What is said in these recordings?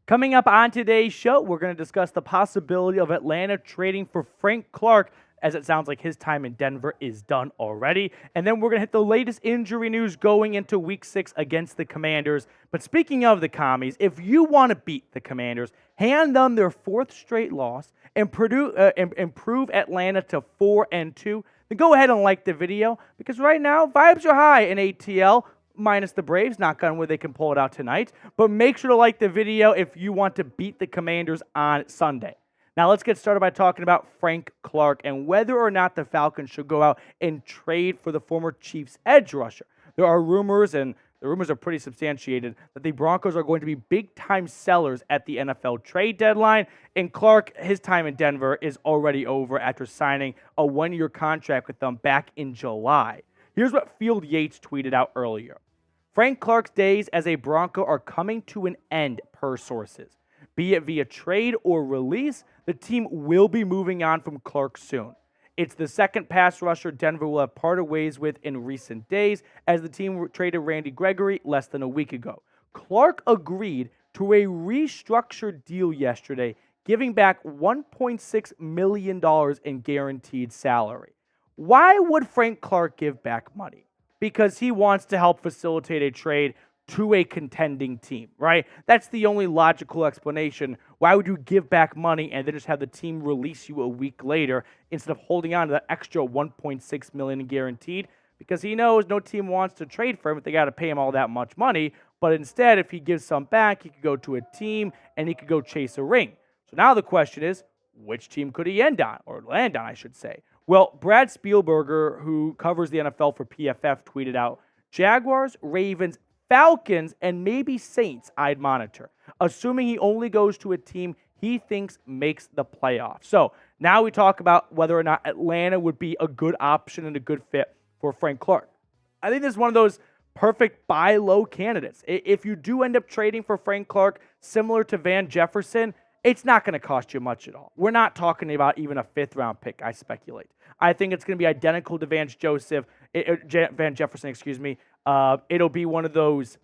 Coming up on today's show, we're going to discuss the possibility of Atlanta trading for Frank Clark, as it sounds like his time in Denver is done already. And then we're going to hit the latest injury news going into Week 6 against the Commanders. But speaking of the Commies, if you want to beat the Commanders, hand them their fourth straight loss and improve Atlanta to 4-2, then go ahead and like the video, because right now, vibes are high in ATL. Minus the Braves, knock on wood, they can pull it out tonight. But make sure to like the video if you want to beat the Commanders on Sunday. Now let's get started by talking about Frank Clark and whether or not the Falcons should go out and trade for the former Chiefs edge rusher. There are rumors, and the rumors are pretty substantiated, that the Broncos are going to be big-time sellers at the NFL trade deadline. And Clark, his time in Denver is already over after signing a one-year contract with them back in July. Here's what Field Yates tweeted out earlier. Frank Clark's days as a Bronco are coming to an end, per sources. Be it via trade or release, the team will be moving on from Clark soon. It's the second pass rusher Denver will have parted ways with in recent days, as the team traded Randy Gregory less than a week ago. Clark agreed to a restructured deal yesterday, giving back $1.6 million in guaranteed salary. Why would Frank Clark give back money? Because he wants to help facilitate a trade to a contending team, right? That's the only logical explanation. Why would you give back money and then just have the team release you a week later instead of holding on to that extra $1.6 million guaranteed? Because he knows no team wants to trade for him if they got to pay him all that much money. But instead, if he gives some back, he could go to a team and he could go chase a ring. So now the question is, which team could he end on, or land on, I should say? Well, Brad Spielberger, who covers the NFL for PFF, tweeted out, Jaguars, Ravens, Falcons, and maybe Saints I'd monitor, assuming he only goes to a team he thinks makes the playoffs. So now we talk about whether or not Atlanta would be a good option and a good fit for Frank Clark. I think this is one of those perfect buy low candidates. If you do end up trading for Frank Clark, similar to Van Jefferson, it's not going to cost you much at all. We're not talking about even a fifth-round pick, I speculate. I think it's going to be identical to Van Jefferson, excuse me. It'll be one of those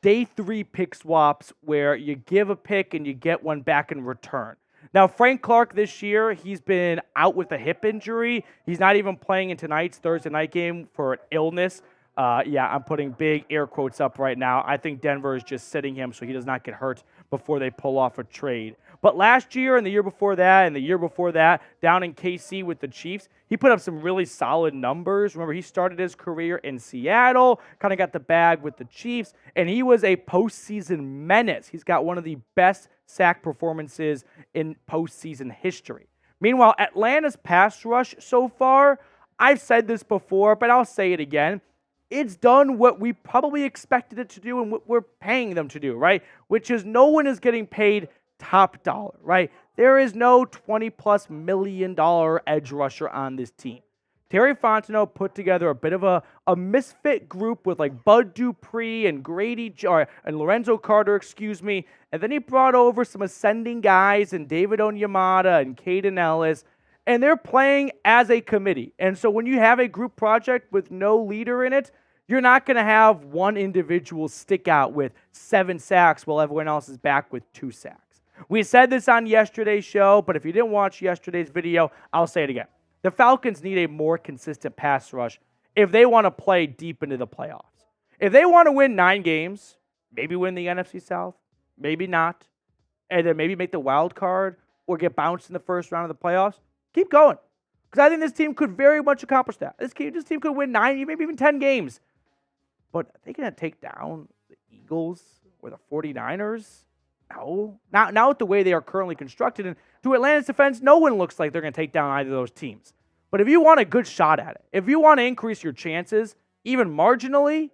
day 3 pick swaps where you give a pick and you get one back in return. Now, Frank Clark this year, he's been out with a hip injury. He's not even playing in tonight's Thursday night game for an illness. Yeah, I'm putting big air quotes up right now. I think Denver is just sitting him so he does not get hurt before they pull off a trade. But last year and the year before that and the year before that, down in KC with the Chiefs, he put up some really solid numbers. Remember, he started his career in Seattle, kind of got the bag with the Chiefs, and he was a postseason menace. He's got one of the best sack performances in postseason history. Meanwhile, Atlanta's pass rush so far, I've said this before, but I'll say it again. It's done what we probably expected it to do and what we're paying them to do, right? Which is no one is getting paid top dollar, right? There is no $20+ million edge rusher on this team. Terry Fontenot put together a bit of a misfit group with like Bud Dupree and and Lorenzo Carter, and then he brought over some ascending guys and David Onyemata and Caden Ellis, and they're playing as a committee. And so when you have a group project with no leader in it, you're not going to have one individual stick out with 7 sacks while everyone else is back with 2 sacks. We said this on yesterday's show, but if you didn't watch yesterday's video, I'll say it again. The Falcons need a more consistent pass rush if they want to play deep into the playoffs. If they want to win 9 games, maybe win the NFC South, maybe not, and then maybe make the wild card or get bounced in the first round of the playoffs, keep going. Because I think this team could very much accomplish that. This team could win 9, maybe even 10 games. But are they going to take down the Eagles or the 49ers? No. Not with the way they are currently constructed. And to Atlanta's defense, no one looks like they're going to take down either of those teams. But if you want a good shot at it, if you want to increase your chances, even marginally,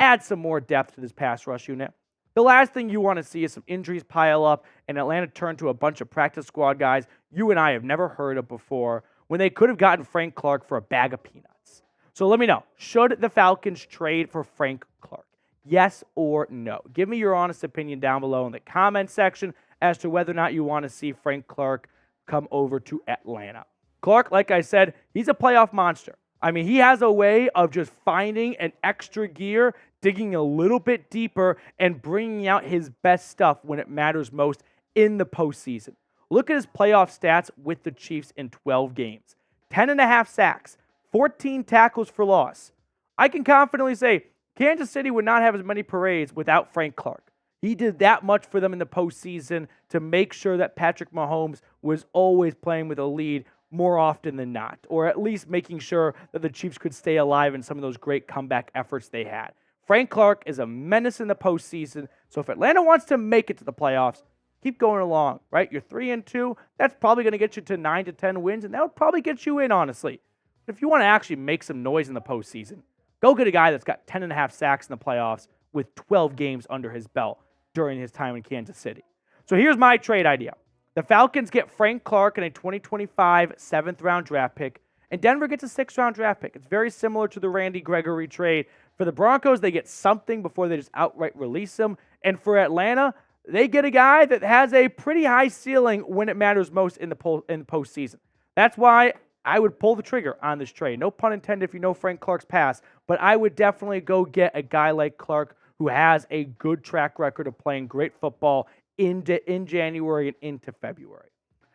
add some more depth to this pass rush unit. The last thing you want to see is some injuries pile up and Atlanta turn to a bunch of practice squad guys you and I have never heard of before when they could have gotten Frank Clark for a bag of peanuts. So let me know, should the Falcons trade for Frank Clark? Yes or no? Give me your honest opinion down below in the comment section as to whether or not you want to see Frank Clark come over to Atlanta. Clark, like I said, he's a playoff monster. I mean, he has a way of just finding an extra gear digging a little bit deeper and bringing out his best stuff when it matters most in the postseason. Look at his playoff stats with the Chiefs in 12 games. 10.5 sacks, 14 tackles for loss. I can confidently say Kansas City would not have as many parades without Frank Clark. He did that much for them in the postseason to make sure that Patrick Mahomes was always playing with a lead more often than not, or at least making sure that the Chiefs could stay alive in some of those great comeback efforts they had. Frank Clark is a menace in the postseason, so if Atlanta wants to make it to the playoffs, keep going along, right? You're 3-2. That's probably going to get you to 9 to 10 wins, and that would probably get you in, honestly. But if you want to actually make some noise in the postseason, go get a guy that's got 10.5 sacks in the playoffs with 12 games under his belt during his time in Kansas City. So here's my trade idea. The Falcons get Frank Clark in a 2025 7th-round draft pick, and Denver gets a 6th-round draft pick. It's very similar to the Randy Gregory trade. For the Broncos, they get something before they just outright release him. And for Atlanta, they get a guy that has a pretty high ceiling when it matters most in the postseason. That's why I would pull the trigger on this trade. No pun intended if you know Frank Clark's past, but I would definitely go get a guy like Clark who has a good track record of playing great football in January and into February.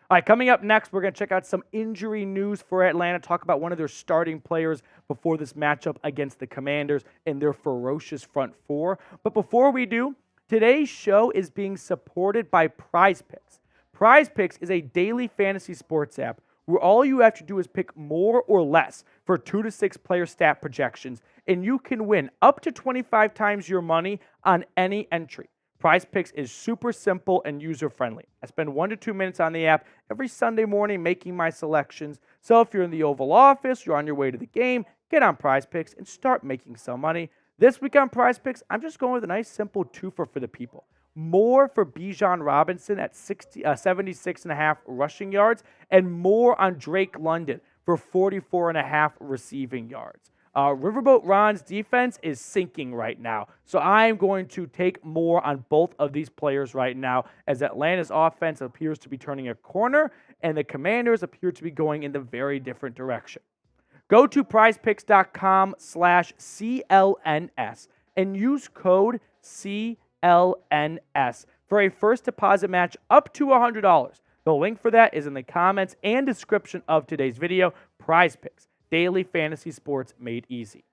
All right, coming up next, we're going to check out some injury news for Atlanta, talk about one of their starting players before this matchup against the Commanders and their ferocious front four. But before we do, today's show is being supported by Prize Picks. Prize Picks is a daily fantasy sports app where all you have to do is pick more or less for 2 to 6 player stat projections, and you can win up to 25 times your money on any entry. Prize Picks is super simple and user-friendly. I spend 1 to 2 minutes on the app every Sunday morning making my selections. So if you're in the Oval Office, you're on your way to the game, get on Prize Picks and start making some money. This week on Prize Picks, I'm just going with a nice simple twofer for the people. More for Bijan Robinson at 76.5 rushing yards, and more on Drake London for 44.5 receiving yards. Riverboat Ron's defense is sinking right now, so I'm going to take more on both of these players right now as Atlanta's offense appears to be turning a corner and the Commanders appear to be going in the very different direction. Go to prizepicks.com/CLNS and use code CLNS for a first deposit match up to $100. The link for that is in the comments and description of today's video. Prize Picks, daily fantasy sports made easy.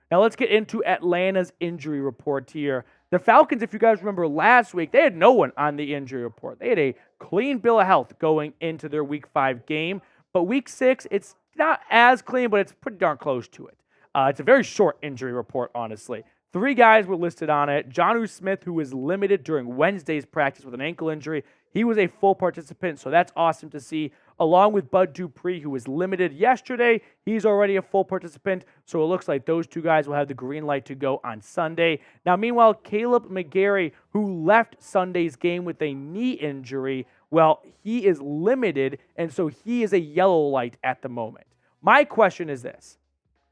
Now let's get into Atlanta's injury report here. The Falcons, if you guys remember last week, they had no one on the injury report. They had a clean bill of health going into their Week 5 game. But Week 6, it's not as clean, but it's pretty darn close to it. It's a very short injury report, honestly. 3 guys were listed on it. Jonnu Smith, who was limited during Wednesday's practice with an ankle injury, he was a full participant, so that's awesome to see. Along with Bud Dupree, who was limited yesterday, he's already a full participant, so it looks like those 2 guys will have the green light to go on Sunday. Now, meanwhile, Kaleb McGary, who left Sunday's game with a knee injury, well, he is limited, and so he is a yellow light at the moment. My question is this.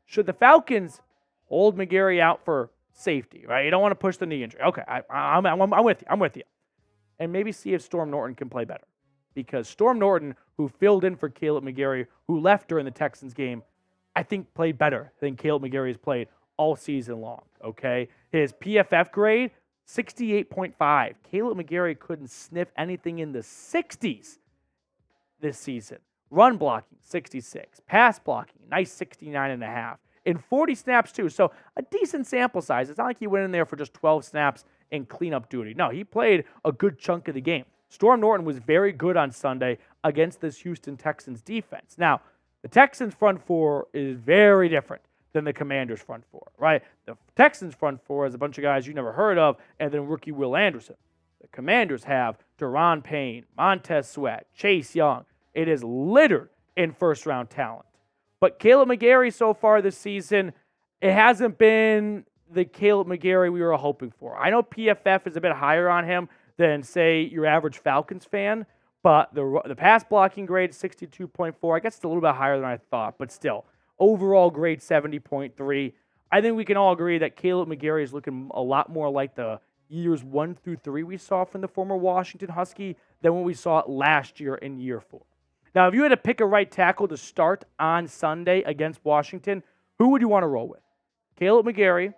Should the Falcons hold McGary out for safety, right? You don't want to push the knee injury. Okay, I'm with you. I'm with you. And maybe see if Storm Norton can play better. Because Storm Norton, who filled in for Kaleb McGary, who left during the Texans game, I think played better than Kaleb McGary has played all season long, okay? His PFF grade, 68.5. Kaleb McGary couldn't sniff anything in the 60s this season. Run blocking, 66. Pass blocking, nice 69.5. In 40 snaps, too. So a decent sample size. It's not like he went in there for just 12 snaps in cleanup duty. No, he played a good chunk of the game. Storm Norton was very good on Sunday against this Houston Texans defense. Now, the Texans front four is very different than the Commanders front four, right? The Texans front four has a bunch of guys you never heard of, and then rookie Will Anderson. The Commanders have Deron Payne, Montez Sweat, Chase Young. It is littered in first-round talent. But Kaleb McGary so far this season, it hasn't been the Kaleb McGary we were hoping for. I know PFF is a bit higher on him than, say, your average Falcons fan, but the pass blocking grade is 62.4. I guess it's a little bit higher than I thought, but still. Overall grade 70.3. I think we can all agree that Kaleb McGary is looking a lot more like the years 1 through 3 we saw from the former Washington Husky than what we saw last year in year 4. Now, if you had to pick a right tackle to start on Sunday against Washington, who would you want to roll with? Kaleb McGary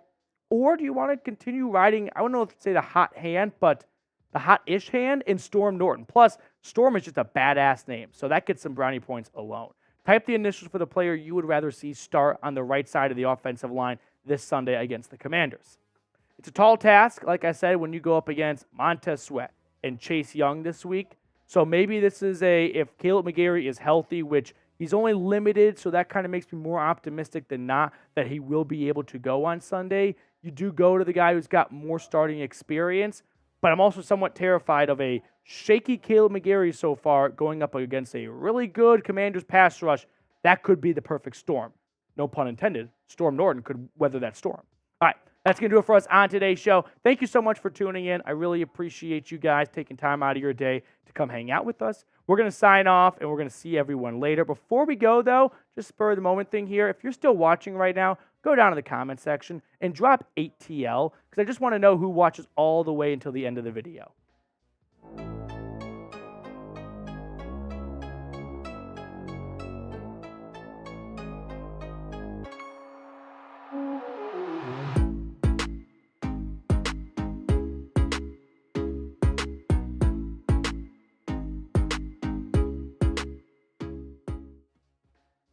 Or do you want to continue riding, I don't know if to say the hot hand, but the hot-ish hand in Storm Norton? Plus, Storm is just a badass name, so that gets some brownie points alone. Type the initials for the player you would rather see start on the right side of the offensive line this Sunday against the Commanders. It's a tall task, like I said, when you go up against Montez Sweat and Chase Young this week. So maybe this is if Kaleb McGary is healthy, which he's only limited, so that kind of makes me more optimistic than not that he will be able to go on Sunday. You do go to the guy who's got more starting experience, but I'm also somewhat terrified of a shaky Kaleb McGary so far going up against a really good Commanders pass rush. That could be the perfect storm. No pun intended. Storm Norton could weather that storm. All right, that's going to do it for us on today's show. Thank you so much for tuning in. I really appreciate you guys taking time out of your day to come hang out with us. We're going to sign off, and we're going to see everyone later. Before we go, though, just spur of the moment thing here. If you're still watching right now, go down to the comment section and drop 8TL, because I just want to know who watches all the way until the end of the video.